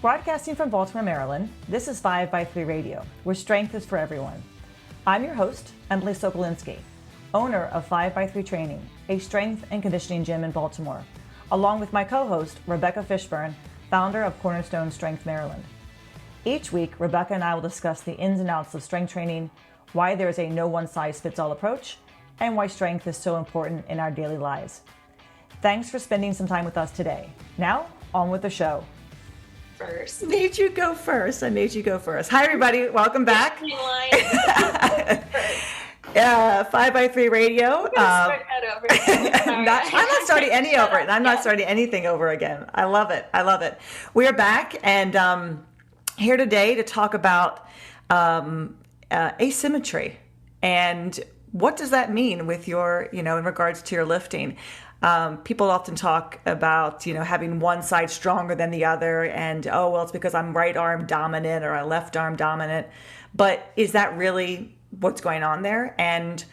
Broadcasting from Baltimore, Maryland, this is 5x3 Radio, where strength is for everyone. I'm your host, Emily Sokolinski, owner of 5x3 Training, a strength and conditioning gym in Baltimore, along with my co-host, Rebecca Fishburne, founder of Cornerstone Strength Maryland. Each week, Rebecca and I will discuss the ins and outs of strength training, why there is a no one-size-fits-all approach, and why strength is so important in our daily lives. Thanks for spending some time with us today. Now, on with the show. First. I made you go first. Hi, everybody. Welcome back. 5x3 Radio. Start that over. I'm not starting any over it. I'm not starting anything over again. I love it. We're back and here today to talk about asymmetry and what does that mean with your, in regards to your lifting. People often talk about, having one side stronger than the other and, it's because I'm right arm dominant or I'm left arm dominant. But is that really what's going on there? And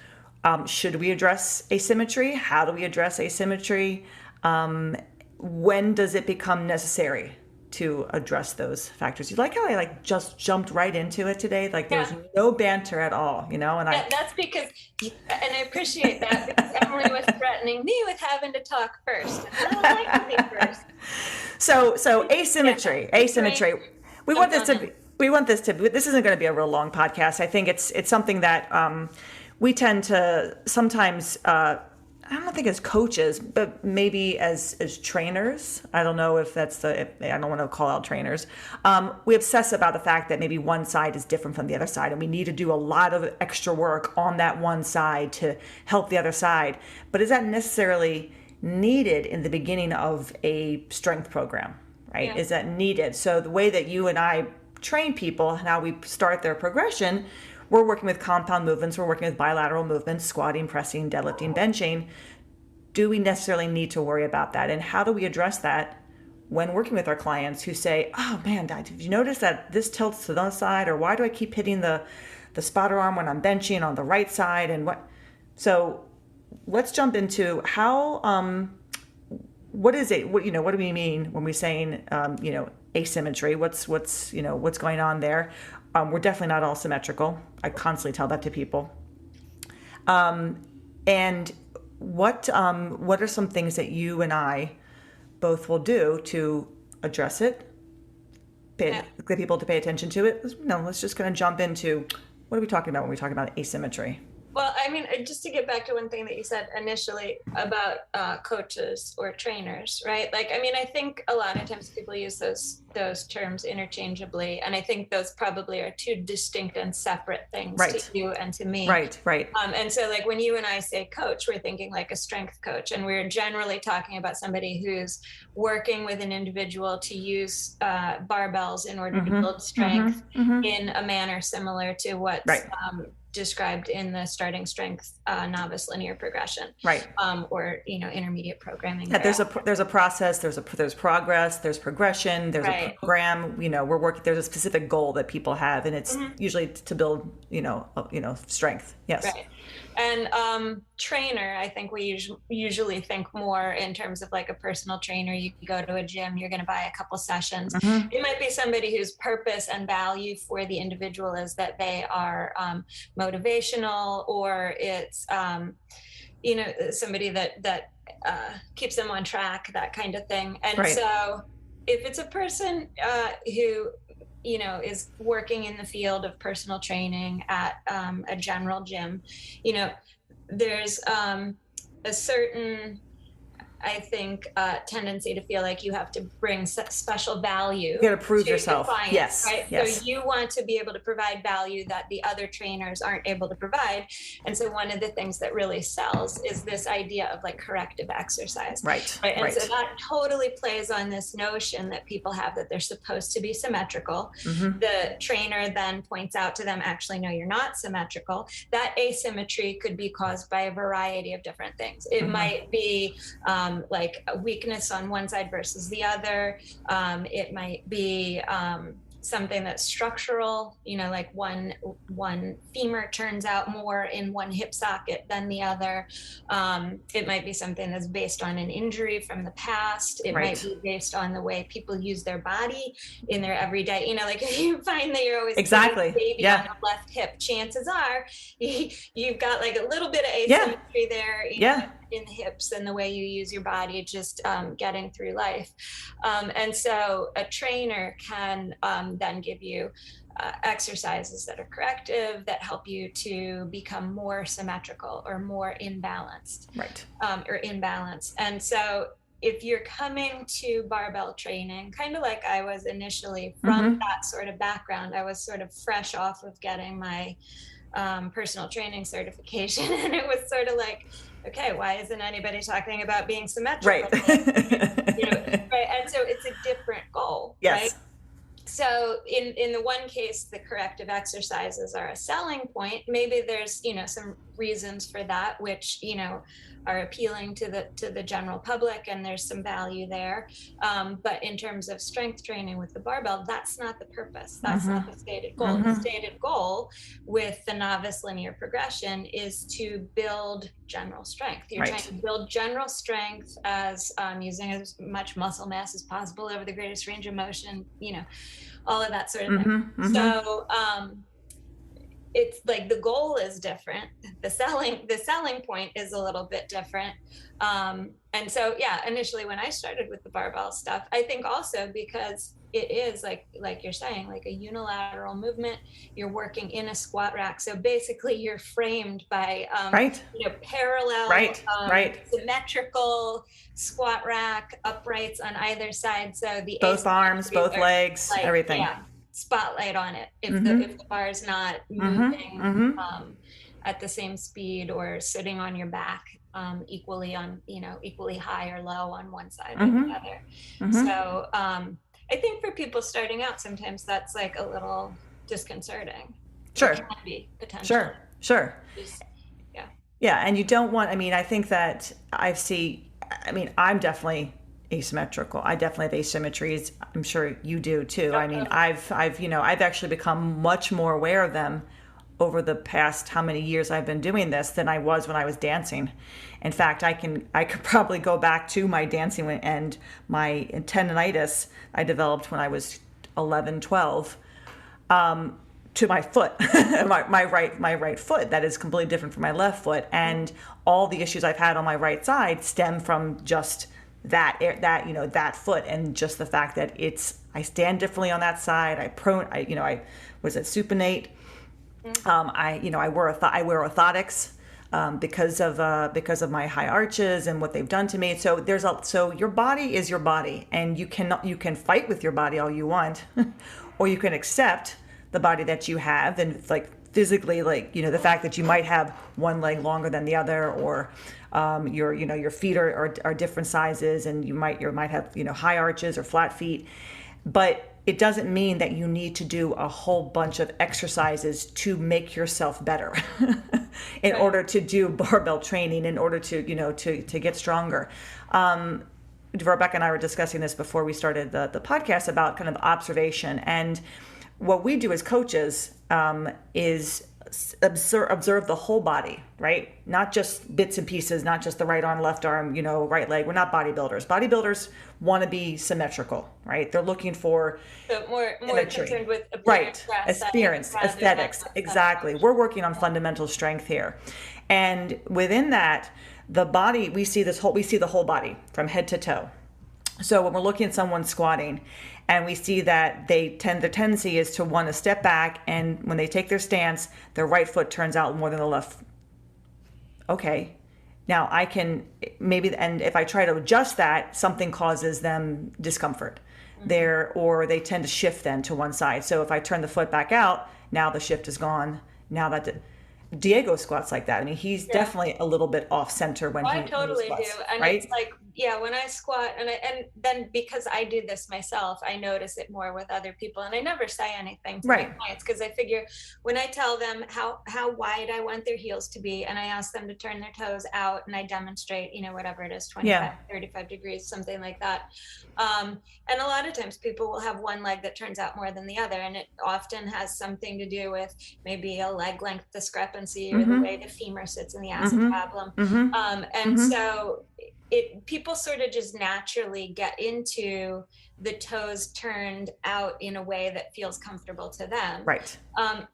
should we address asymmetry? How do we address asymmetry? When does it become necessary to address those factors? You like how I just jumped right into it today? There was no banter at all, and that's because, and I appreciate that because Emily was threatening me with having to talk first. And I don't like to be first. So asymmetry. We want this to be, this isn't going to be a real long podcast. I think it's something that we tend to sometimes, I don't think as coaches, but maybe as trainers. I don't know if I don't want to call out trainers. We obsess about the fact that maybe one side is different from the other side, and we need to do a lot of extra work on that one side to help the other side. But is that necessarily needed in the beginning of a strength program, right? Yeah. Is that needed? So the way that you and I train people, how we start their progression, we're working with compound movements, we're working with bilateral movements, squatting, pressing, deadlifting, benching. Do we necessarily need to worry about that? And how do we address that when working with our clients who say, oh man, did you notice that this tilts to the other side? Or why do I keep hitting the spotter arm when I'm benching on the right side? And what? So let's jump into how, what is it? What do we mean when we're saying, asymmetry? What's going on there? We're definitely not all symmetrical. I constantly tell that to people. And what are some things that you and I both will do to address it, get people to pay attention to it? Let's just kind of jump into what are we talking about when we talk about asymmetry? Well, I mean, just to get back to one thing that you said initially about coaches or trainers, right? I think a lot of times people use those terms interchangeably, and I think those probably are two distinct and separate things to you and to me. Right. And so when you and I say coach, we're thinking like a strength coach, and we're generally talking about somebody who's working with an individual to use barbells in order to build strength in a manner similar to what's described in the starting strength novice linear progression, or intermediate programming. Yeah, there's a process, there's progress, there's progression, there's a program. We're working. There's a specific goal that people have, and it's usually to build strength. Yes. Right. And trainer, I think we usually think more in terms of like a personal trainer. You go to a gym, you're going to buy a couple sessions. It might be somebody whose purpose and value for the individual is that they are motivational, or it's somebody that keeps them on track, that kind of thing. And so if it's a person who is working in the field of personal training at a general gym, there's a certain, I think, tendency to feel like you have to bring special value. You got to prove yourself. Clients, yes. Right. Yes. So you want to be able to provide value that the other trainers aren't able to provide. And so one of the things that really sells is this idea of like corrective exercise. Right. And so that totally plays on this notion that people have that they're supposed to be symmetrical. The trainer then points out to them, actually, no, you're not symmetrical. That asymmetry could be caused by a variety of different things. It might be like a weakness on one side versus the other. It might be something that's structural, like one femur turns out more in one hip socket than the other. It might be something that's based on an injury from the past. It might be based on the way people use their body in their everyday, like if you find that you're always exactly baby on the left hip, chances are you've got like a little bit of asymmetry there in the hips and the way you use your body, just getting through life. And so a trainer can then give you exercises that are corrective, that help you to become more symmetrical or more imbalanced. Right. Or in balance. And so if you're coming to barbell training, kind of like I was initially from that sort of background, I was sort of fresh off of getting my personal training certification. And it was sort of like, okay, why isn't anybody talking about being symmetrical? Right. Right. And so it's a different goal. Yes. Right? So in the one case, the corrective exercises are a selling point. Maybe there's, some reasons for that, which, are appealing to the general public, and there's some value there. But in terms of strength training with the barbell, that's not the purpose. That's not the stated goal. The stated goal with the novice linear progression is to build general strength. You're trying to build general strength as using as much muscle mass as possible over the greatest range of motion, all of that sort of thing. So it's like the goal is different. The selling point is a little bit different. And so, initially when I started with the barbell stuff, I think also because it is like you're saying, like a unilateral movement, you're working in a squat rack. So basically you're framed by, parallel, symmetrical squat rack, uprights on either side. So the both arms, both legs, everything. Yeah, spotlight on it. If the bar is not moving at the same speed or sitting on your back equally high or low on one side or the other. So I think for people starting out, sometimes that's like a little disconcerting. Sure. It can be potentially. Sure. Yeah. And you don't want, I think that I'm definitely asymmetrical. I definitely have asymmetries. I'm sure you do too. I've actually become much more aware of them over the past how many years I've been doing this than I was when I was dancing. In fact, I could probably go back to my dancing and my tendonitis I developed when I was 11, 12, to my foot, my right foot. That is completely different from my left foot. And all the issues I've had on my right side stem from just that foot, and just the fact that I stand differently on that side. I was at supinate. I wear orthotics because of my high arches and what they've done to me. So your body is your body, and you can fight with your body all you want, or you can accept the body that you have, and physically, the fact that you might have one leg longer than the other, or your feet are different sizes, and you might have high arches or flat feet, but it doesn't mean that you need to do a whole bunch of exercises to make yourself better in order to do barbell training, in order to get stronger. Rebecca and I were discussing this before we started the podcast about kind of observation, and what we do as coaches is observe the whole body, right? Not just bits and pieces, not just the right arm, left arm, right leg. We're not bodybuilders. Bodybuilders want to be symmetrical, right? They're looking for more concerned with appearance, aesthetics. Exactly. We're working on fundamental strength here, and within that, the body, we see the whole body from head to toe. So when we're looking at someone squatting, and we see that their tendency is to want to step back, and when they take their stance, their right foot turns out more than the left. Okay, now I can and if I try to adjust that, something causes them discomfort there, or they tend to shift then to one side. So if I turn the foot back out, now the shift is gone. Now that Diego squats like that. He's definitely a little bit off center when he totally squats, do. And right? it's like, when I squat, and then because I do this myself, I notice it more with other people, and I never say anything to my clients, because I figure when I tell them how wide I want their heels to be, and I ask them to turn their toes out, and I demonstrate, whatever it is, 25, 35 degrees, something like that. And a lot of times people will have one leg that turns out more than the other, and it often has something to do with maybe a leg length discrepancy or the way the femur sits in the acetabulum. And so people sort of just naturally get into the toes turned out in a way that feels comfortable to them. Right.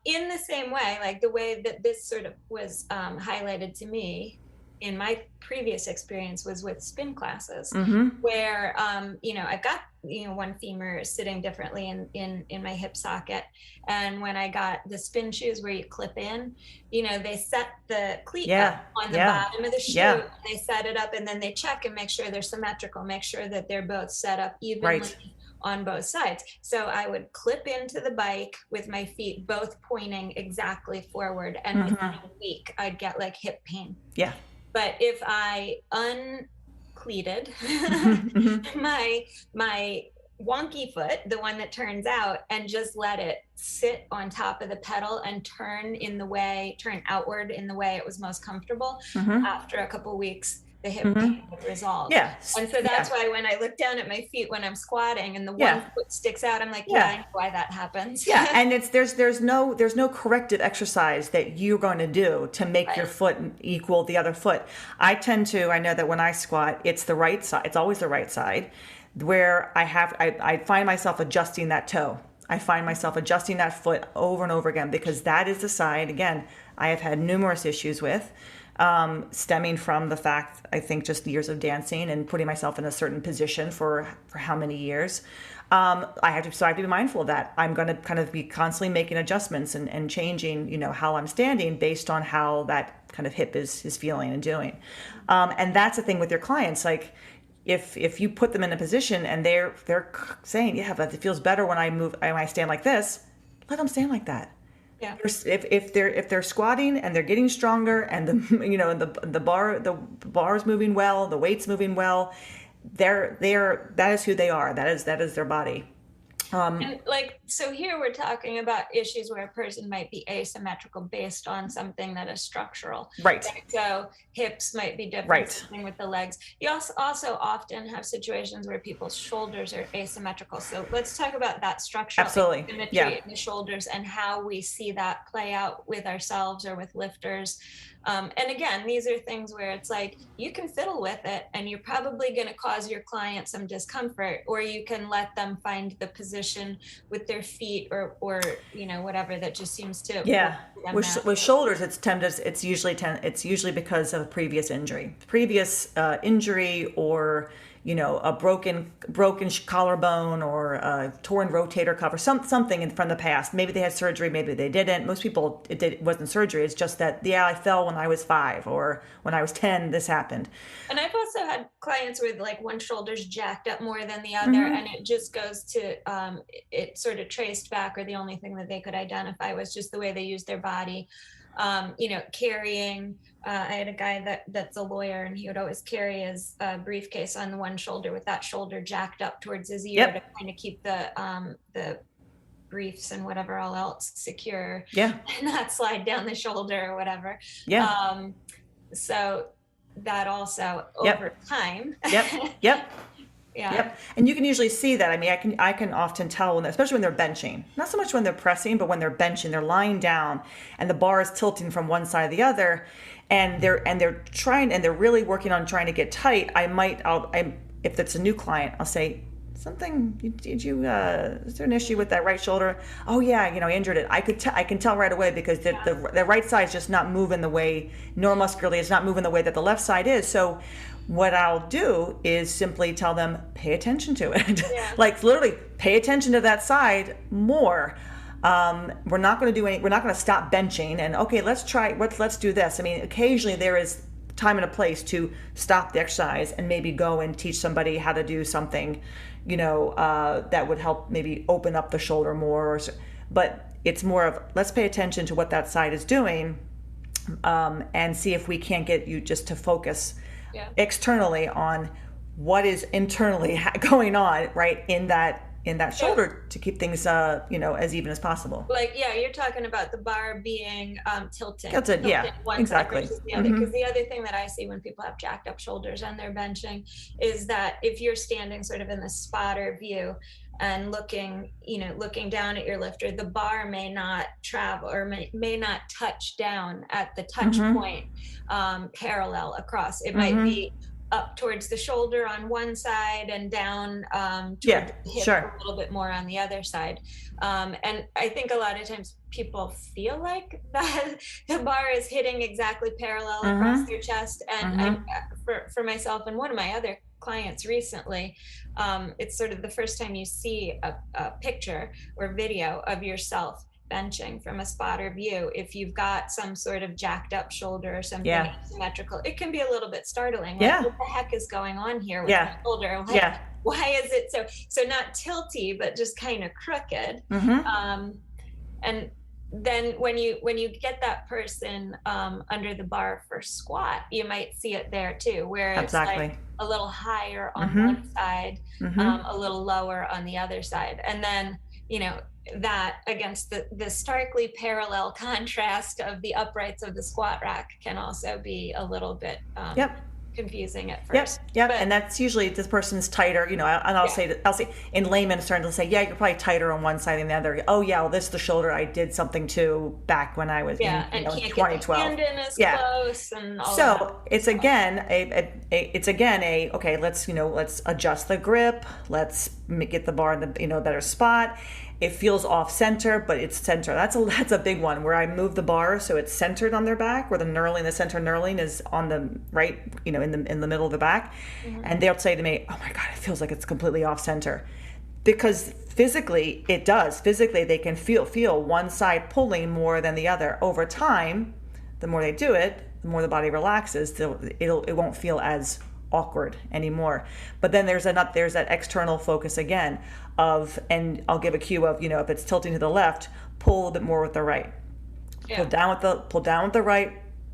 In the same way, like the way that this sort of was highlighted to me in my previous experience was with spin classes, where I've got one femur sitting differently in my hip socket, and when I got the spin shoes where you clip in, they set the cleat up on the bottom of the shoe, and they set it up, and then they check and make sure they're symmetrical, make sure that they're both set up evenly on both sides. So I would clip into the bike with my feet both pointing exactly forward, and within a week I'd get like hip pain. But if I uncleated my wonky foot, the one that turns out, and just let it sit on top of the pedal and turn outward in the way it was most comfortable, after a couple weeks, the hip pain would resolve. And so that's why when I look down at my feet when I'm squatting and the one foot sticks out, I'm like, I know why that happens. And there's no corrective exercise that you're going to do to make your foot equal the other foot. I know that when I squat, it's the right side. It's always the right side, where I find myself adjusting that toe. I find myself adjusting that foot over and over again, because that is the side, again, I have had numerous issues with, stemming from the fact, I think, just years of dancing and putting myself in a certain position for how many years. I have to be mindful of that. I'm going to kind of be constantly making adjustments and changing, how I'm standing based on how that kind of hip is feeling and doing. And that's the thing with your clients. Like, if you put them in a position and they're saying, but it feels better when I stand like this, let them stand like that. If they're squatting and they're getting stronger, and the bar is moving well, the weight's moving well, that is who they are. That is their body. And so here we're talking about issues where a person might be asymmetrical based on something that is structural. Right. So hips might be different, something with the legs. You also often have situations where people's shoulders are asymmetrical. So let's talk about that structural asymmetry in the shoulders and how we see that play out with ourselves or with lifters. And again, these are things where it's like, you can fiddle with it and you're probably going to cause your client some discomfort, or you can let them find the position with their feet or whatever that just seems to with shoulders, it's usually because of a previous injury, or a broken collarbone, or a torn rotator cuff, or something from the past. Maybe they had surgery, maybe they didn't. Most people, it wasn't surgery. It's just that, I fell when I was 5, or when I was 10, this happened. And I've also had clients where one shoulder's jacked up more than the other, and it just goes to, it sort of traced back, or the only thing that they could identify was just the way they used their body. Carrying, I had a guy that's a lawyer, and he would always carry his briefcase on the one shoulder with that shoulder jacked up towards his ear to kind of keep the briefs and whatever all else secure, and not slide down the shoulder or whatever. So that also over time. Yep. And you can usually see that. I mean, I can often tell especially when they're benching, not so much when they're pressing, but when they're benching, they're lying down and the bar is tilting from one side to the other, and they're trying, and they're really working on trying to get tight. If it's a new client, I'll say, is there an issue with that right shoulder? Oh yeah, I injured it. I can tell right away, because the right side is just not moving the way, neuromuscularly, it's not moving the way that the left side is. So what I'll do is simply tell them, pay attention to it. Like, literally pay attention to that side more. We're not going to stop benching and, okay, let's do this. I mean, occasionally there is time and a place to stop the exercise and maybe go and teach somebody how to do something, that would help maybe open up the shoulder more. But it's more of, let's pay attention to what that side is doing, and see if we can't get you just to focus externally on what is internally going on, right, in that So, shoulder to keep things, as even as possible. like, yeah, you're talking about the bar being tilting That's it. Yeah, one side exactly. versus the other. Because the other thing that I see when people have jacked up shoulders and they're benching is that if you're standing sort of in the spotter view and looking down at your lifter, the bar may not travel or may not touch down at the touch point parallel across. It might be up towards the shoulder on one side and down Yeah, towards the hip a sure. little bit more on the other side. And I think a lot of times people feel like that the bar is hitting exactly parallel across their chest. And for myself and one of my other clients recently, it's sort of the first time you see a picture or video of yourself benching from a spotter view. If you've got some sort of jacked up shoulder or something asymmetrical, it can be a little bit startling. Like, what the heck is going on here with my shoulder? Like, why is it so not tilty, but just kind of crooked? And then when you get that person under the bar for squat, you might see it there too, where it's like a little higher on one side, a little lower on the other side. And then, that against the starkly parallel contrast of the uprights of the squat rack can also be a little bit confusing at first. Yep. And that's usually this person's tighter, and I'll say in layman's terms, they'll say, yeah, you're probably tighter on one side than the other. Oh yeah, well, this is the shoulder I did something to back when I was in and can't 2012. Get the hand in as close and all so that. it's again okay, let's adjust the grip, let's get the bar in the better spot. It feels off center, but it's center. That's a big one where I move the bar so it's centered on their back, where the center knurling is on the right, in the middle of the back. And they'll say to me, "Oh my God, it feels like it's completely off center," because physically it does. Physically, they can feel one side pulling more than the other. Over time, the more they do it, the more the body relaxes. It won't feel as awkward anymore. But then there's that external focus again and I'll give a cue of, if it's tilting to the left, pull a little bit more with the right. Pull down with the right,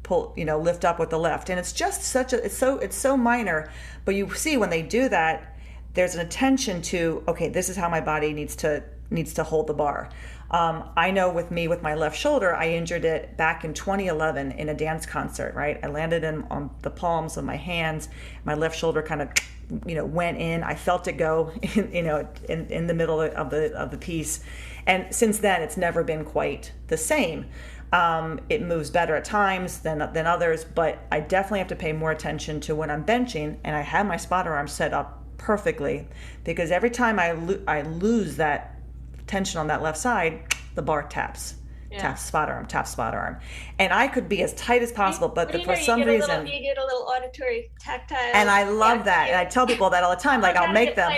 lift up with the left. And it's just it's so minor, but you see when they do that, there's an attention to, okay, this is how my body needs to hold the bar. I know with my left shoulder, I injured it back in 2011 in a dance concert, right? I landed on the palms of my hands. My left shoulder kind of, went in. I felt it go, in the middle of the piece. And since then, it's never been quite the same. It moves better at times than others, but I definitely have to pay more attention to when I'm benching, and I have my spotter arm set up perfectly, because every time I lose that tension on that left side, the bar taps. Tap spot arm. And I could be as tight as possible, but for some reason you get a little auditory tactile. And I love that. And I tell people that all the time. Like, I'll make them,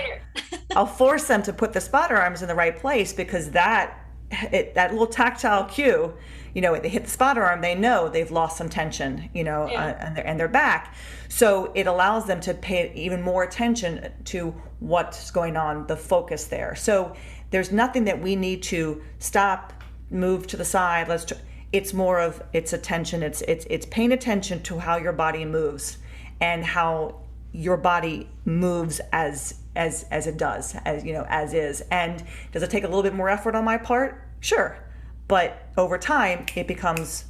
I'll force them to put the spotter arms in the right place, because that little tactile cue, they hit the spotter arm, they know they've lost some tension, and their back. So it allows them to pay even more attention to what's going on, the focus there. So there's nothing that we need to stop, move to the side. It's more of, it's attention. It's paying attention to how your body moves and how your body moves as it does, as is. And does it take a little bit more effort on my part? Sure. But over time, it becomes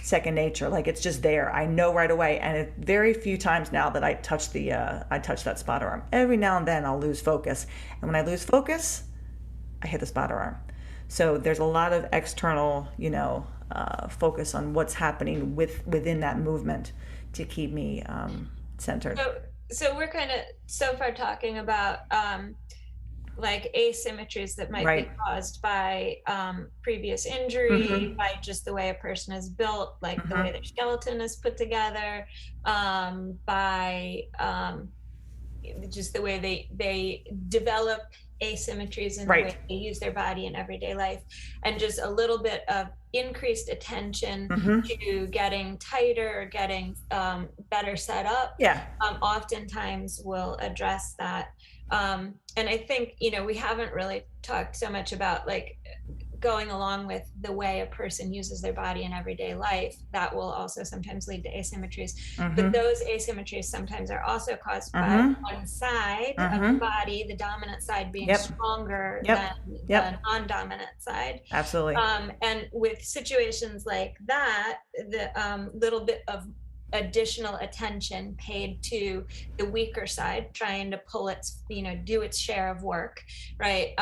second nature. Like, it's just there. I know right away. And very few times now that I touch that spotter arm. Every now and then I'll lose focus. And when I lose focus, I hit the spotter arm. So there's a lot of external, focus on what's happening within that movement to keep me centered. So we're kind of so far talking about like asymmetries that might be caused by previous injury, by just the way a person is built, like the way their skeleton is put together, by just the way they develop asymmetries in the way they use their body in everyday life, and just a little bit of increased attention to getting tighter or getting better set up. Oftentimes will address that. And I think, we haven't really talked so much about like going along with the way a person uses their body in everyday life, that will also sometimes lead to asymmetries. But those asymmetries sometimes are also caused by one side of the body, the dominant side being stronger than the non-dominant side. Absolutely. And with situations like that, the little bit of additional attention paid to the weaker side, trying to pull its, do its share of work, right?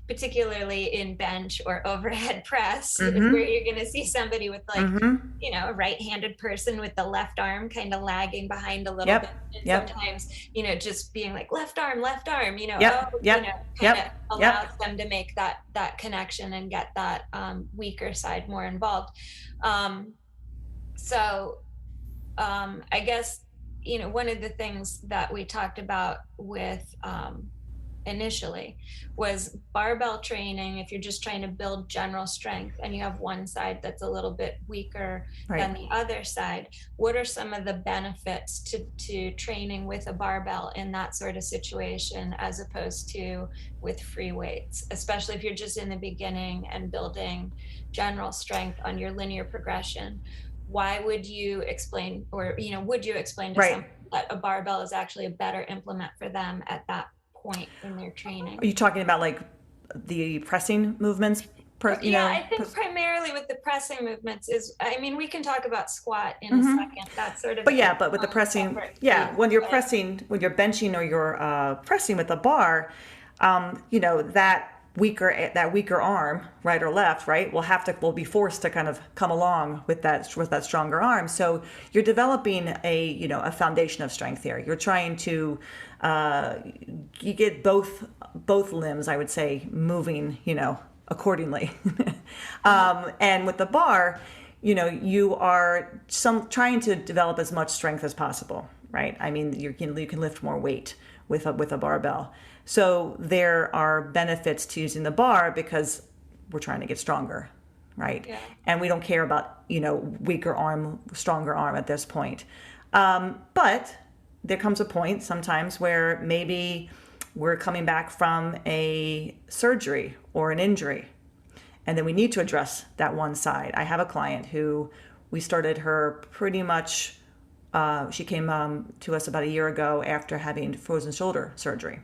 Particularly in bench or overhead press, where you're going to see somebody with like, a right-handed person with the left arm kind of lagging behind a little bit. And sometimes, just being like left arm, kind of allows them to make that connection and get that weaker side more involved. I guess, one of the things that we talked about with initially was barbell training. If you're just trying to build general strength and you have one side that's a little bit weaker than the other side, what are some of the benefits to training with a barbell in that sort of situation as opposed to with free weights, especially if you're just in the beginning and building general strength on your linear progression? Why would you explain, or would you explain to someone that a barbell is actually a better implement for them at that point in their training? Are you talking about like the pressing movements? I think primarily with the pressing movements we can talk about squat in a second. That's sort of. But with the pressing, when you're pressing, when you're benching or you're pressing with a bar, that weaker arm, right or left, right, will be forced to kind of come along with that stronger arm. So you're developing a foundation of strength here. You're trying to you get both limbs, I would say, moving, accordingly. And with the bar, you are trying to develop as much strength as possible, right? I mean, you can lift more weight with a barbell. So there are benefits to using the bar because we're trying to get stronger, right? Yeah. And we don't care about, weaker arm, stronger arm at this point. But there comes a point sometimes where maybe we're coming back from a surgery or an injury, and then we need to address that one side. I have a client who we started her pretty much, she came to us about a year ago after having frozen shoulder surgery.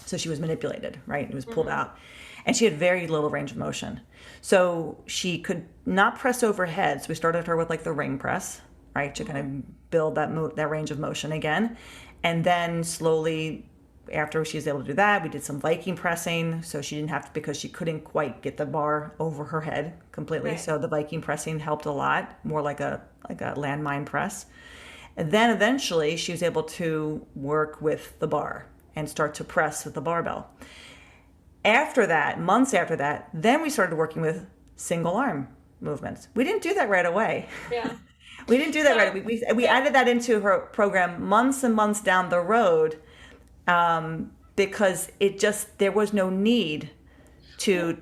So she was manipulated, right? It was pulled out. And she had very little range of motion. So she could not press overhead. So we started her with like the ring press, right? To kind of build that range of motion again. And then slowly, after she was able to do that, we did some Viking pressing. So she didn't have to, because she couldn't quite get the bar over her head completely. Right. So the Viking pressing helped a lot, more like a landmine press. And then eventually she was able to work with the bar and start to press with the barbell. After that, months after that, then we started working with single arm movements. We didn't do that right away. Yeah. We didn't do that right away. We added that into her program months and months down the road, because there was no need to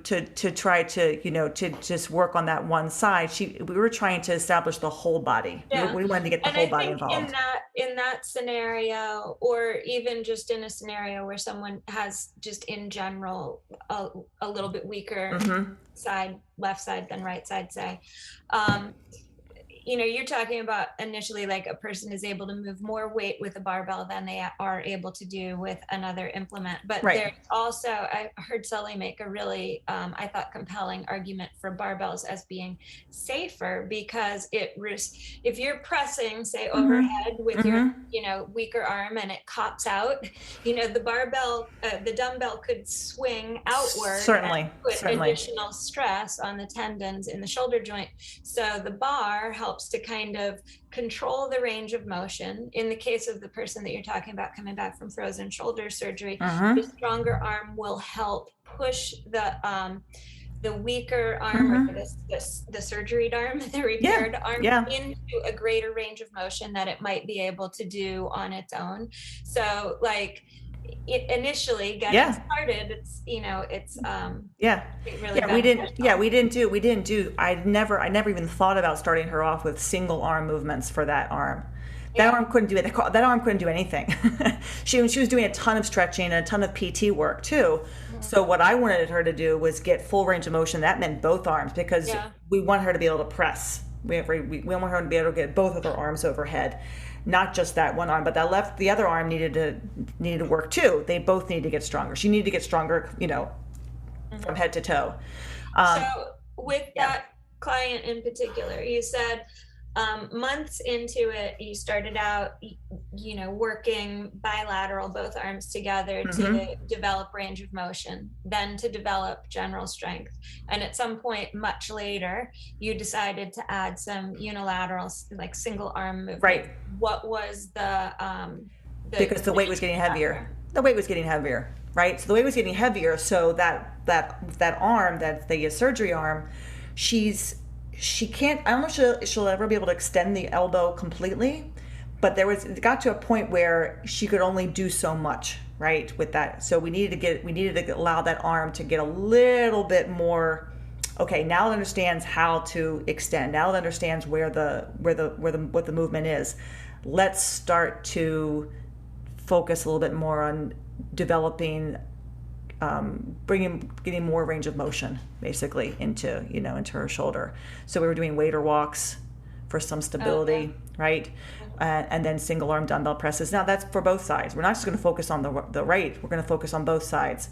try to just work on that one side. We were trying to establish the whole body. Yeah. We wanted to get the whole body involved. In that scenario, or even just in a scenario where someone has just in general a little bit weaker side, left side than right side, say, you're talking about initially like a person is able to move more weight with a barbell than they are able to do with another implement. But there's also, I heard Sully make a really, I thought, compelling argument for barbells as being safer, because if you're pressing, say, overhead with your, weaker arm and it cops out, the barbell, the dumbbell could swing outward. Certainly. And put additional stress on the tendons in the shoulder joint. So the bar helps to kind of control the range of motion. In the case of the person that you're talking about coming back from frozen shoulder surgery, the stronger arm will help push the weaker arm, or the surgeried arm, the repaired arm, into a greater range of motion that it might be able to do on its own. So like, initially getting started, it's we didn't do I never even thought about starting her off with single arm movements for that arm. That arm couldn't do it. That arm couldn't do anything. She was doing a ton of stretching and a ton of PT work too. So what I wanted her to do was get full range of motion. That meant both arms, because we want her to be able to press. We want her to be able to get both of her arms overhead, not just that one arm. But the other arm needed to work too. They both need to get stronger. She needed to get stronger, from head to toe. So with that client in particular, you said months into it, you started out, working bilateral, both arms together to develop range of motion, then to develop general strength. And at some point much later, you decided to add some unilateral, like single arm movement. Right. What was because the weight was getting heavier. The weight was getting heavier, right? So the weight was getting heavier. So that arm, the surgery arm, she can't, I don't know if she'll ever be able to extend the elbow completely, but it got to a point where she could only do so much, right, with that. So we needed to allow that arm to get a little bit more, okay, now it understands how to extend. Now it understands what the movement is. Let's start to focus a little bit more on developing, getting more range of motion, basically, into her shoulder. So we were doing wader walks for some stability, right? And then single arm dumbbell presses. Now that's for both sides. We're not just going to focus on the right. We're going to focus on both sides.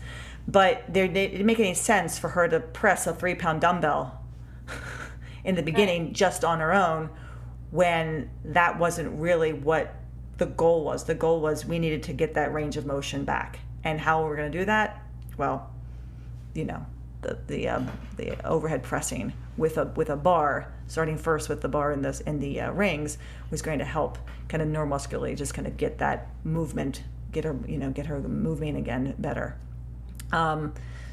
But it didn't make any sense for her to press a 3-pound dumbbell in the beginning just on her own, when that wasn't really what the goal was. The goal was we needed to get that range of motion back. And how we're going to do that? Well, the overhead pressing with a bar, starting first with the bar in the rings, was going to help kind of neuromuscularly just kind of get that movement, get her moving again better.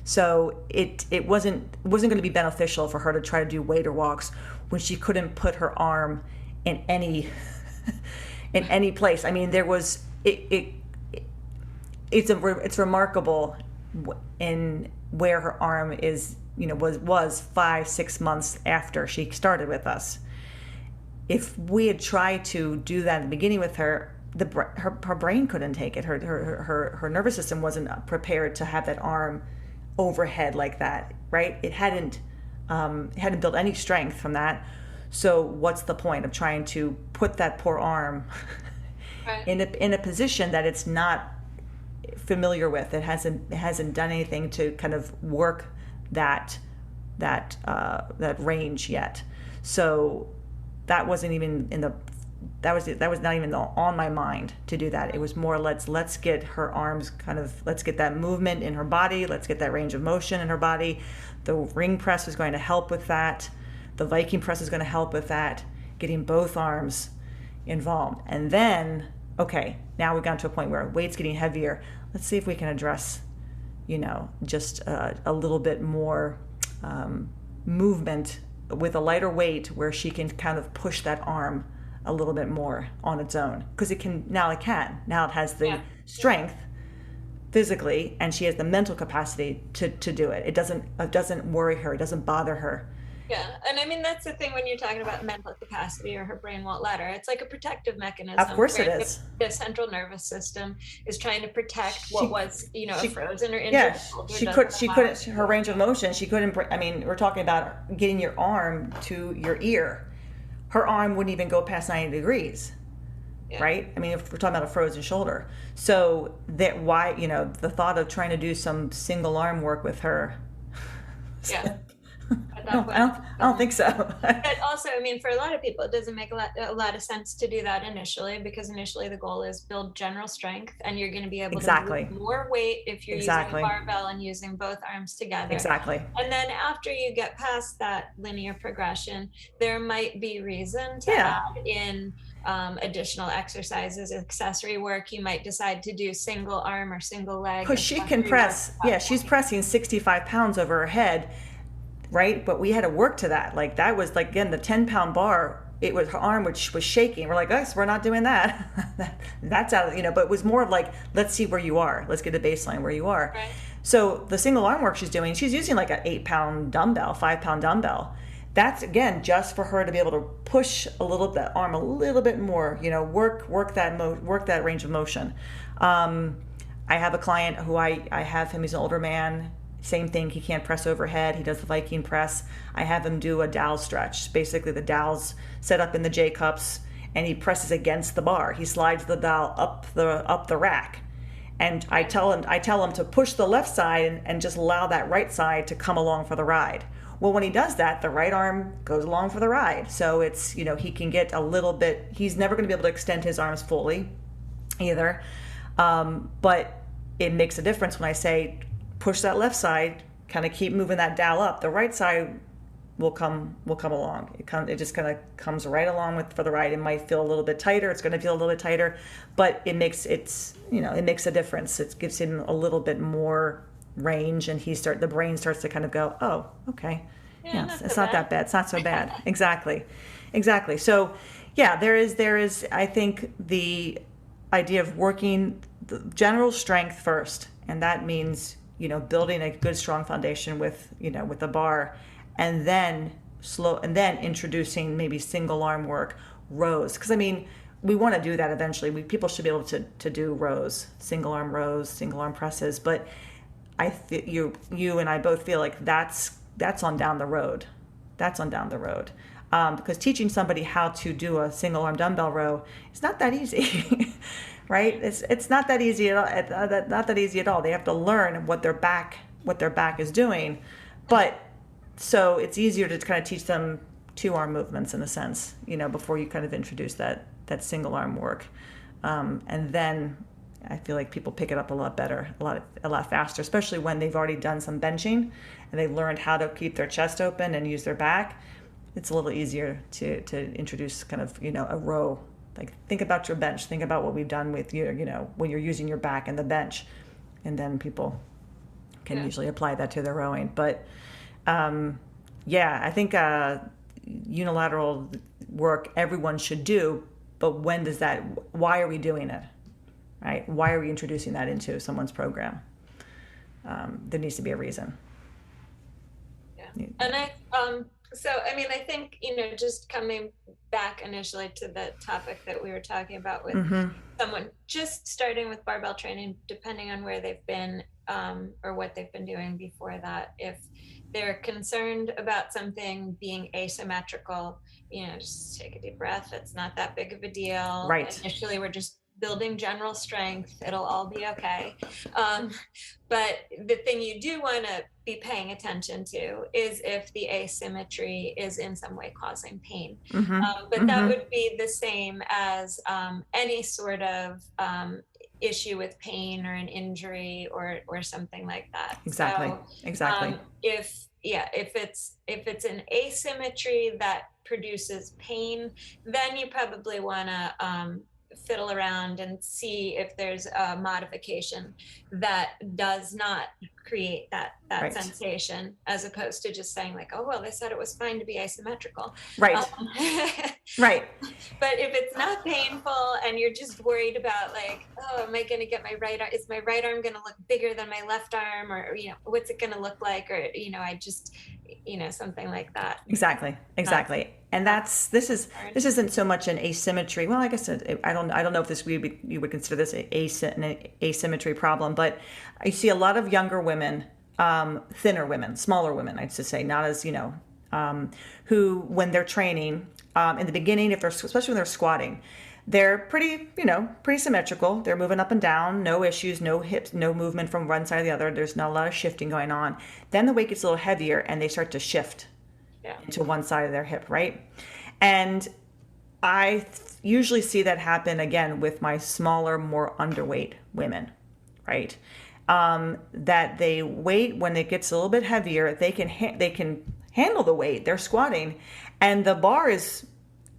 So it wasn't going to be beneficial for her to try to do wader walks when she couldn't put her arm in any in any place. I mean, there was it's remarkable in where her arm is, was 5-6 months after she started with us. If we had tried to do that in the beginning with her, her brain couldn't take it. Her nervous system wasn't prepared to have that arm overhead like that, right? It hadn't built any strength from that. So what's the point of trying to put that poor arm in a position that it's not familiar with? It hasn't done anything to kind of work that range yet. So that wasn't even that was not even on my mind to do that. It was more let's get her arms let's get that movement in her body, let's get that range of motion in her body. The ring press was going to help with that. The Viking press is going to help with that, getting both arms involved. And then, okay, now we've gotten to a point where weight's getting heavier. Let's see if we can address, just a little bit more movement with a lighter weight, where she can kind of push that arm a little bit more on its own. Because now it has the strength physically, and she has the mental capacity to do it. It doesn't worry her. It doesn't bother her. Yeah, and I mean, that's the thing when you're talking about mental capacity, or her brain won't let her. It's like a protective mechanism. Of course it is. The central nervous system is trying to protect what was, a frozen or injured. Yeah, she couldn't, her range of motion, she couldn't, I mean, we're talking about getting your arm to your ear. Her arm wouldn't even go past 90 degrees, right? I mean, if we're talking about a frozen shoulder. So that the thought of trying to do some single arm work with her. Yeah. I don't think so. But also, I mean, for a lot of people, it doesn't make a lot of sense to do that initially, because initially the goal is build general strength, and you're going to be able to move more weight if you're using a barbell and using both arms together. Exactly. And then after you get past that linear progression, there might be reason to add in additional exercises, accessory work. You might decide to do single arm or single leg. Because she can press, she's pressing 65 pounds over her head. Right, but we had to work to that. Like that was again the 10-pound bar. It was her arm which was shaking. We're like, we're not doing that. That's out of But it was more of let's see where you are. Let's get a baseline where you are. Right. So the single arm work she's doing, she's using like an 8-pound dumbbell, 5-pound dumbbell. That's again just for her to be able to push that arm a little bit more. Work that range of motion. I have a client who I have him, he's an older man, same thing, he can't press overhead, he does the Viking press. I have him do a dowel stretch. Basically the dowel's set up in the J cups and he presses against the bar. He slides the dowel up the rack. And I tell him to push the left side and just allow that right side to come along for the ride. Well, when he does that, the right arm goes along for the ride. So it's, he can get a little bit, he's never going to be able to extend his arms fully either. But it makes a difference when I say, push that left side, kind of keep moving that dowel up. The right side will come along. It just kind of comes right along for the ride. It might feel a little bit tighter. It's going to feel a little bit tighter, but it makes a difference. It gives him a little bit more range, and the brain starts to kind of go, oh, okay, yes, it's not that bad. It's not so bad. Exactly. So, yeah, there is. I think the idea of working the general strength first, and that means building a good strong foundation with the bar. And then introducing maybe single arm work, rows. Because we want to do that eventually. People should be able to do rows, single arm presses. But you and I both feel like that's on down the road. Because teaching somebody how to do a single arm dumbbell row is not that easy, right? It's not that easy at all. Not that easy at all. They have to learn what their back is doing, but. So it's easier to kind of teach them two arm movements in a sense, before you kind of introduce that single arm work. And then I feel like people pick it up a lot better, a lot faster, especially when they've already done some benching and they've learned how to keep their chest open and use their back. It's a little easier to introduce kind of, a row. Like think about your bench, think about what we've done with when you're using your back and the bench, and then people can usually apply that to their rowing. But I think unilateral work everyone should do, but why are we doing it, right? Why are we introducing that into someone's program? There needs to be a reason. Yeah. And I think, just coming back initially to the topic that we were talking about with someone just starting with barbell training, depending on where they've been, or what they've been doing before that, if they're concerned about something being asymmetrical, just take a deep breath. It's not that big of a deal. Right. Initially, we're just building general strength. It'll all be okay. But the thing you do want to be paying attention to is if the asymmetry is in some way causing pain. But that would be the same as any sort of issue with pain or an injury or something like that. Exactly. If it's an asymmetry that produces pain, then you probably want to fiddle around and see if there's a modification that does not create that sensation, as opposed to just saying like, oh, well, they said it was fine to be asymmetrical. Right. Right. But if it's not painful and you're just worried about like, oh, am I going to get my right arm? Is my right arm going to look bigger than my left arm? Or, what's it going to look like? Or, I just, something like that. Exactly. And this isn't so much an asymmetry. Well, I guess I don't know if you would consider this an asymmetry problem, but I see a lot of younger women, thinner women, smaller women, I'd just say, not as who when they're training in the beginning, especially when they're squatting, they're pretty symmetrical. They're moving up and down, no issues, no hips, no movement from one side to the other. There's not a lot of shifting going on. Then the weight gets a little heavier and they start to shift into one side of their hip, right? And I usually see that happen again with my smaller, more underweight women, right? That they weight when it gets a little bit heavier, they can handle the weight. They're squatting, and the bar is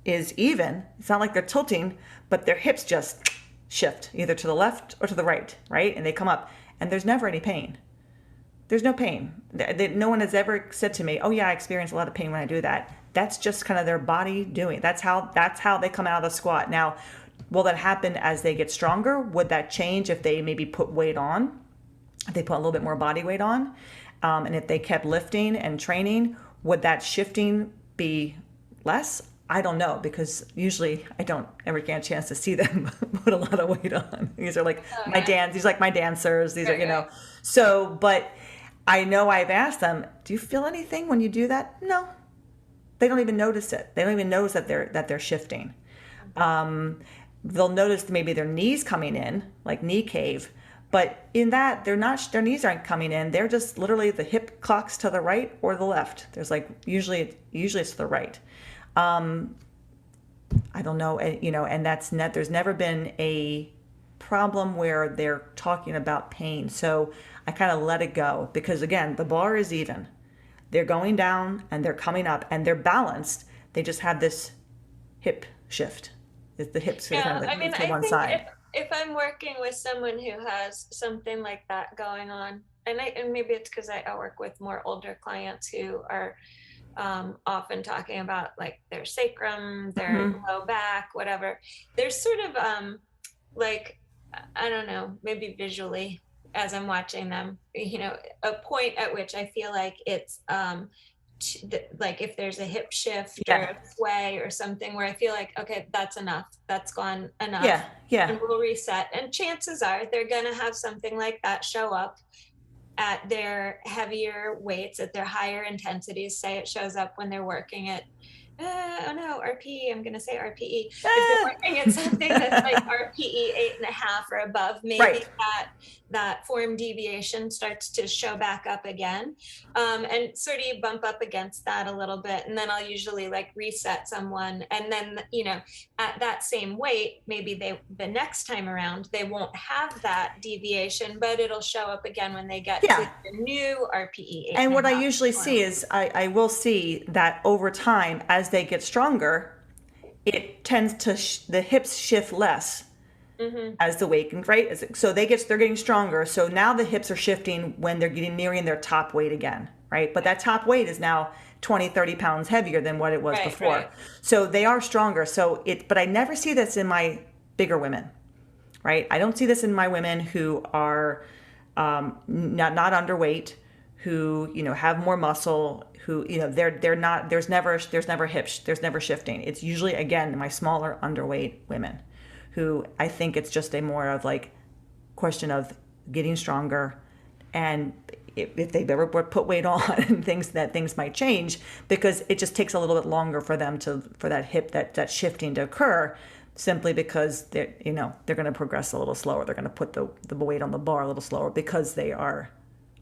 even. It's not like they're tilting, but their hips just shift either to the left or to the right, and they come up, and there's never any pain. There's no pain. No one has ever said to me, oh yeah, I experience a lot of pain when I do that. That's just kind of their body doing. That's how they come out of the squat. Now, will that happen as they get stronger? Would that change if they maybe put weight on? If they put a little bit more body weight on? And if they kept lifting and training, would that shifting be less? I don't know, because usually I don't ever get a chance to see them put a lot of weight on. These are like these are like my dancers. These are, so, but I know I've asked them, do you feel anything when you do that? No, they don't even notice it. They don't even notice that they're shifting. They'll notice maybe their knees coming in, like knee cave, but in that their knees aren't coming in. They're just literally the hip clocks to the right or the left. There's like usually it's the right. I don't know, and there's never been a problem where they're talking about pain. So I kind of let it go, because again, the bar is even. They're going down and they're coming up and they're balanced. They just have this hip shift. The hips to one side. If I'm working with someone who has something like that going on, and maybe it's because I work with more older clients who are often talking about like their sacrum, their low back, whatever. There's sort of like, I don't know, maybe visually as I'm watching them, a point at which I feel like it's like if there's a hip shift or a sway or something where I feel like, okay, that's enough, that's gone enough, and we'll reset. And chances are they're going to have something like that show up at their heavier weights, at their higher intensities. Say it shows up when they're working at RPE, I'm going to say RPE. If they're working at something that's like RPE 8.5 or above, maybe that form deviation starts to show back up again. And sort of bump up against that a little bit. And then I'll usually like reset someone. And then, at that same weight, maybe the next time around, they won't have that deviation, but it'll show up again when they get to the new RPE 8.5. And what I usually see is I will see that over time, as they get stronger, it tends to the hips shift less as the weight, right? So they're getting stronger. So now the hips are shifting when they're nearing their top weight again, right? But that top weight is now 20, 30 pounds heavier than what it was before. Right. So they are stronger. But I never see this in my bigger women, right? I don't see this in my women who are not underweight, who have more muscle, who they're not. There's never hips. There's never shifting. It's usually, again, my smaller underweight women, who I think it's just a more of like question of getting stronger, and if they've ever put weight on and things might change, because it just takes a little bit longer for them for that hip that shifting to occur, simply because they're going to progress a little slower. They're going to put the weight on the bar a little slower because they are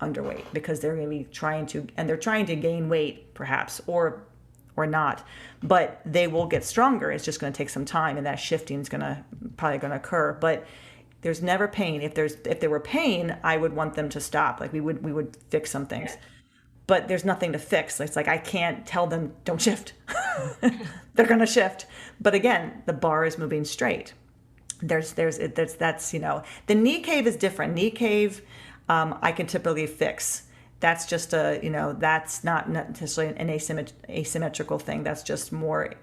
underweight, because they're going to be trying to gain weight perhaps or not, but they will get stronger. It's just going to take some time, and that shifting is probably going to occur. But there's never pain. If there were pain, I would want them to stop. Like we would fix some things, but there's nothing to fix. It's like I can't tell them don't shift. They're going to shift. But again, the bar is moving straight. That's the knee cave is different. Knee cave, I can typically fix. That's just that's not necessarily an asymmetrical thing. That's just more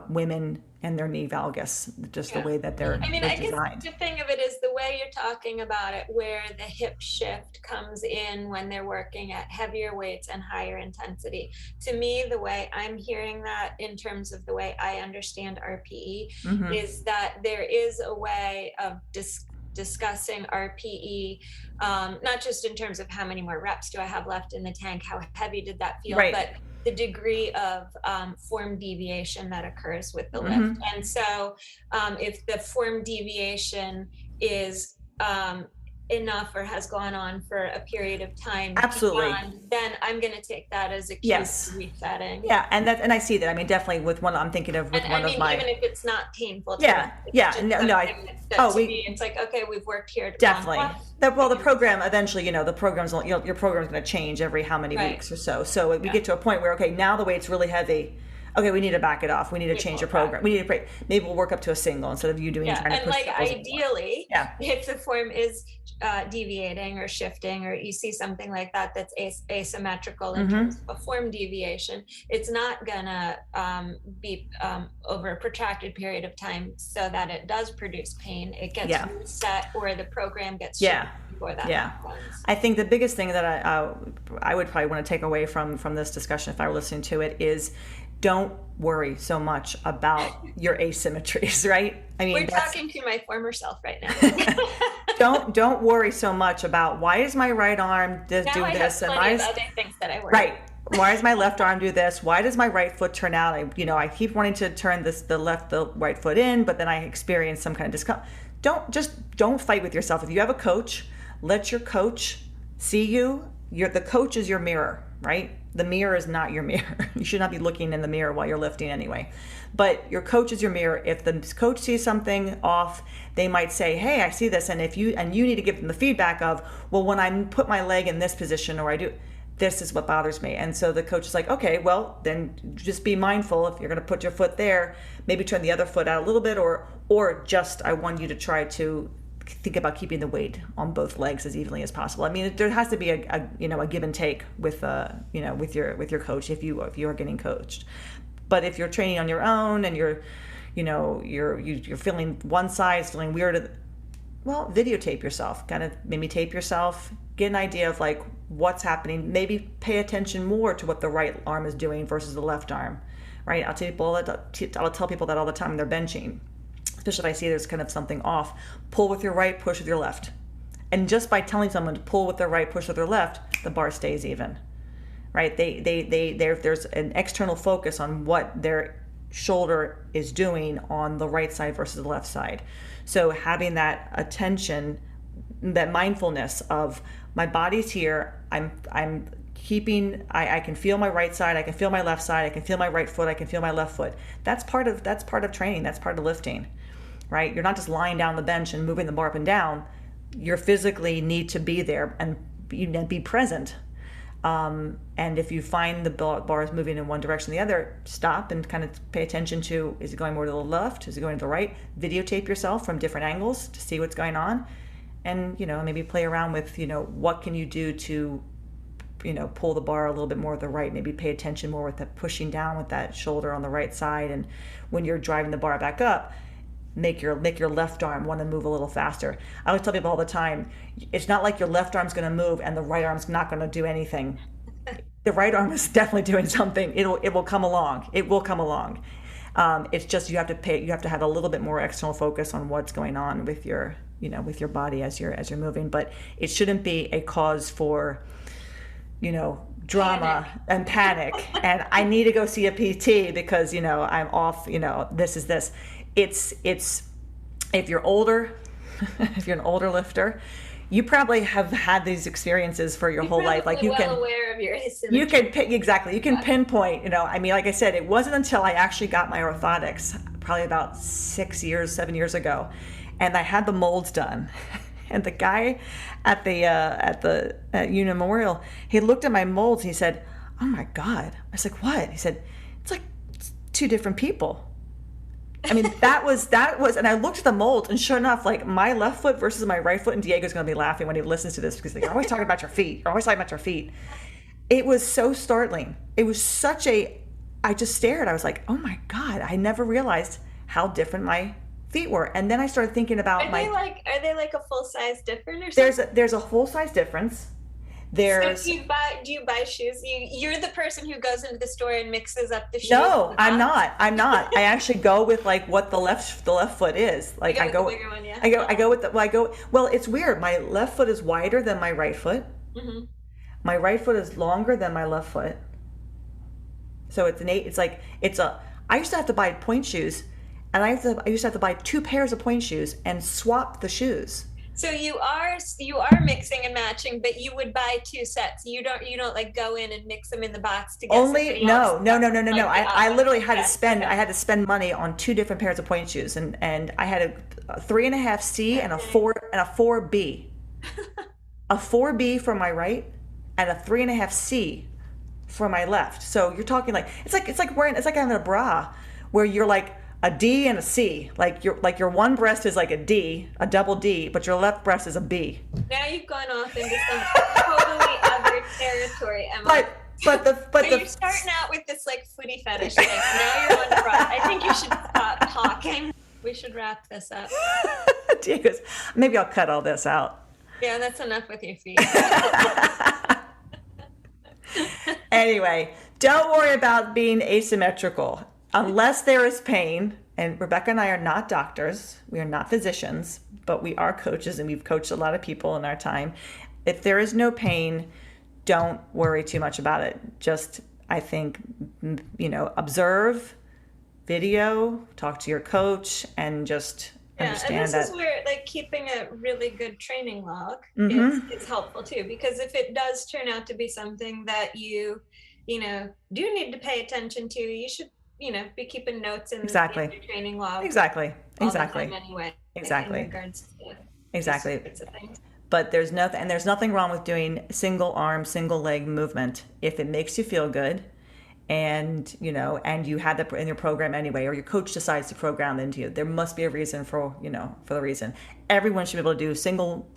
women and their knee valgus, just the way that they're designed. I guess the thing of it is the way you're talking about it, where the hip shift comes in when they're working at heavier weights and higher intensity. To me, the way I'm hearing that in terms of the way I understand RPE is that there is a way of discussing RPE, not just in terms of how many more reps do I have left in the tank, how heavy did that feel, but the degree of form deviation that occurs with the lift. And so if the form deviation is enough or has gone on for a period of time, then I'm going to take that as a cue for resetting. Yeah, and I see that. I mean, definitely with one I'm thinking of with one of my. Even if it's not painful. To me, it's like, okay, we've worked here. Definitely. The program eventually, your program's going to change every how many weeks or so. So we get to a point where, okay, now the weight's really heavy. Okay, we need to back it off. We need to change your program. We need to break. Maybe we'll work up to a single instead of you doing trying to push. And ideally, if the form is deviating or shifting, or you see something like that that's asymmetrical in terms of a form deviation, it's not gonna be over a protracted period of time so that it does produce pain. It gets reset, or the program gets shifted before that happens. I think the biggest thing that I would probably want to take away from this discussion, if I were listening to it, is don't worry so much about your asymmetries, right? I mean, we're talking to my former self right now. don't worry so much about why is my right arm do now I this have and plenty of other things that I worry. Right. Why does my left arm do this? Why does my right foot turn out? I keep wanting to turn the right foot in, but then I experience some kind of discomfort. Don't fight with yourself. If you have a coach, let your coach see you. The coach is your mirror, right? The mirror is not your mirror. You should not be looking in the mirror while you're lifting anyway. But your coach is your mirror. If the coach sees something off, they might say, "Hey, I see this," and you need to give them the feedback of, "Well, when I put my leg in this position, or I do, this is what bothers me." And so the coach is like, "Okay, well, then just be mindful. If you're going to put your foot there, maybe turn the other foot out a little bit, or just I want you to try to think about keeping the weight on both legs as evenly as possible." I mean, there has to be a give and take with with your coach if you are getting coached. But if you're training on your own and you're feeling one side is feeling weird, well, videotape yourself. Kind of maybe tape yourself. Get an idea of like what's happening. Maybe pay attention more to what the right arm is doing versus the left arm. Right? I'll tell people that all the time when they're benching. Especially if I see there's kind of something off, pull with your right, push with your left. And just by telling someone to pull with their right, push with their left, the bar stays even, right? There's an external focus on what their shoulder is doing on the right side versus the left side. So having that attention, that mindfulness of my body's here, I'm keeping, I can feel my right side, I can feel my left side, I can feel my right foot, I can feel my left foot. That's part of training, that's part of lifting. Right? You're not just lying down the bench and moving the bar up and down. You physically need to be there and be present. And if you find the bar is moving in one direction or the other, stop and kind of pay attention to, is it going more to the left? Is it going to the right? Videotape yourself from different angles to see what's going on. And, maybe play around with, what can you do to, pull the bar a little bit more to the right. Maybe pay attention more with that pushing down with that shoulder on the right side. And when you're driving the bar back up, make your left arm want to move a little faster. I always tell people all the time, it's not like your left arm's going to move and the right arm's not going to do anything. The right arm is definitely doing something. It will come along. It will come along. It's just you have to have a little bit more external focus on what's going on with your body as you're moving. But it shouldn't be a cause for drama and panic and I need to go see a PT because I'm off. This is this. It's if you're older, if you're an older lifter, you probably have had these experiences for your whole life. Like you can, aware of your asymmetry. You can exactly. You can pinpoint. I mean, like I said, it wasn't until I actually got my orthotics, probably about 7 years ago, and I had the molds done. And the guy at the Union Memorial, he looked at my molds and he said, "Oh my God." I was like, "What?" He said, it's two different people." I mean, that was, and I looked at the molds, and sure enough, like my left foot versus my right foot, and Diego's going to be laughing when he listens to this because you're always talking about your feet. You're always talking about your feet. It was so startling. It was I just stared. I was like, oh my God, I never realized how different my feet were. And then I started thinking about are they like a full size difference or something? There's a full size difference. So do you buy shoes? You're the person who goes into the store and mixes up the shoes. No, I'm not. I actually go with like what the left foot is. Like I go with the bigger one, yeah. Well, it's weird. My left foot is wider than my right foot. Mm-hmm. My right foot is longer than my left foot. So I used to have to buy point shoes, and I used to have to buy 2 pairs of point shoes and swap the shoes. So you are mixing and matching, but you would buy 2 sets. You don't like go in and mix them in the box to get something else. No. I literally had to spend. I had to spend money on 2 different pairs of point shoes, and I had a 3.5C and a 4B, a 4B for my right, and a 3.5C for my left. So you're talking like it's like having a bra where you're like a D and a C, like your one breast is like a D, a double D, but your left breast is a B. Now you've gone off into some totally other territory, Emma. But you're starting out with this like footy fetish thing. Now you're on the bra. I think you should stop talking. We should wrap this up. Diego's, maybe I'll cut all this out. Yeah, that's enough with your feet. Anyway, Don't worry about being asymmetrical unless there is pain. And Rebecca and I are not doctors. We are not physicians, but we are coaches, and we've coached a lot of people in our time. If there is no pain, don't worry too much about it. Just, I think, observe, video, talk to your coach, and just understand and this that. Is where like keeping a really good training log is helpful too, because if it does turn out to be something that you do need to pay attention to, you should be keeping notes in your training log. Exactly. All the time anyway. Exactly. In regards to exactly. These sorts of things. But there's nothing wrong with doing single arm, single leg movement if it makes you feel good, and you had that in your program anyway, or your coach decides to program into you. There must be a reason for the reason. Everyone should be able to do single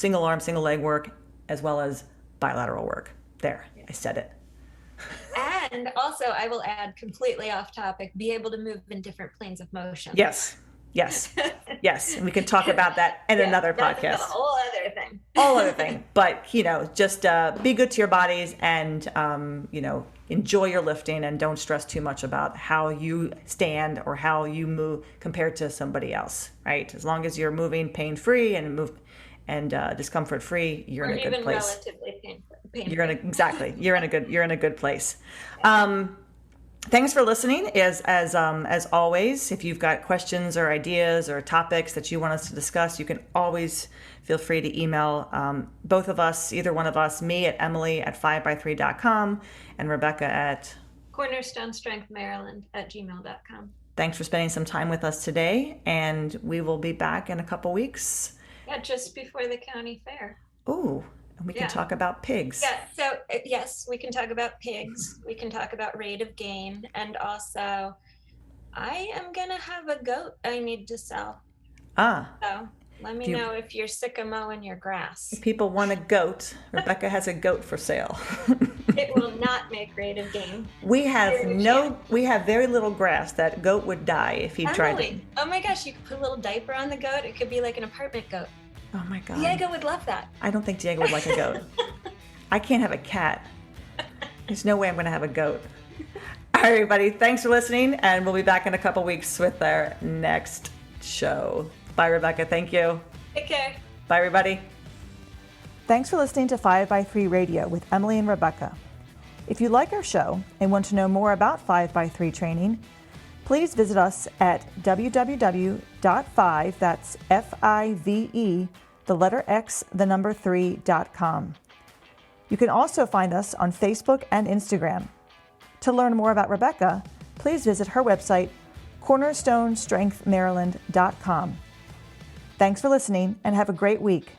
arm, single leg work as well as bilateral work. There, I said it. And also, I will add, completely off topic, be able to move in different planes of motion. Yes. And we can talk about that in another podcast. That's a whole other thing. But, just be good to your bodies and, enjoy your lifting, and don't stress too much about how you stand or how you move compared to somebody else, right? As long as you're moving pain-free and discomfort-free, you're in a good place. Or even relatively pain-free. You're in a good place. Thanks for listening. As always, if you've got questions or ideas or topics that you want us to discuss, you can always feel free to email both of us, either one of us, me at Emily@5by3.com and Rebecca at cornerstonestrengthmaryland@gmail.com. Thanks for spending some time with us today, and we will be back in a couple weeks. Yeah, just before the county fair. Ooh. And we can talk about pigs. Yeah, so yes, we can talk about pigs. We can talk about rate of gain. And also, I am going to have a goat I need to sell. So let me know if you're sick of mowing your grass. If people want a goat, Rebecca has a goat for sale. It will not make rate of gain. We have very little grass. That goat would die if he tried to. Oh my gosh, you could put a little diaper on the goat. It could be like an apartment goat. Oh my God. Diego would love that. I don't think Diego would like a goat. I can't have a cat. There's no way I'm going to have a goat. All right, everybody. Thanks for listening, and we'll be back in a couple weeks with our next show. Bye, Rebecca. Thank you. Take care. Bye, everybody. Thanks for listening to 5x3 Radio with Emily and Rebecca. If you like our show and want to know more about 5x3 training, please visit us at www.5, that's F-I-V-E, the letter X, the number 3.com. You can also find us on Facebook and Instagram. To learn more about Rebecca, please visit her website, cornerstonestrengthmaryland.com. Thanks for listening, and have a great week.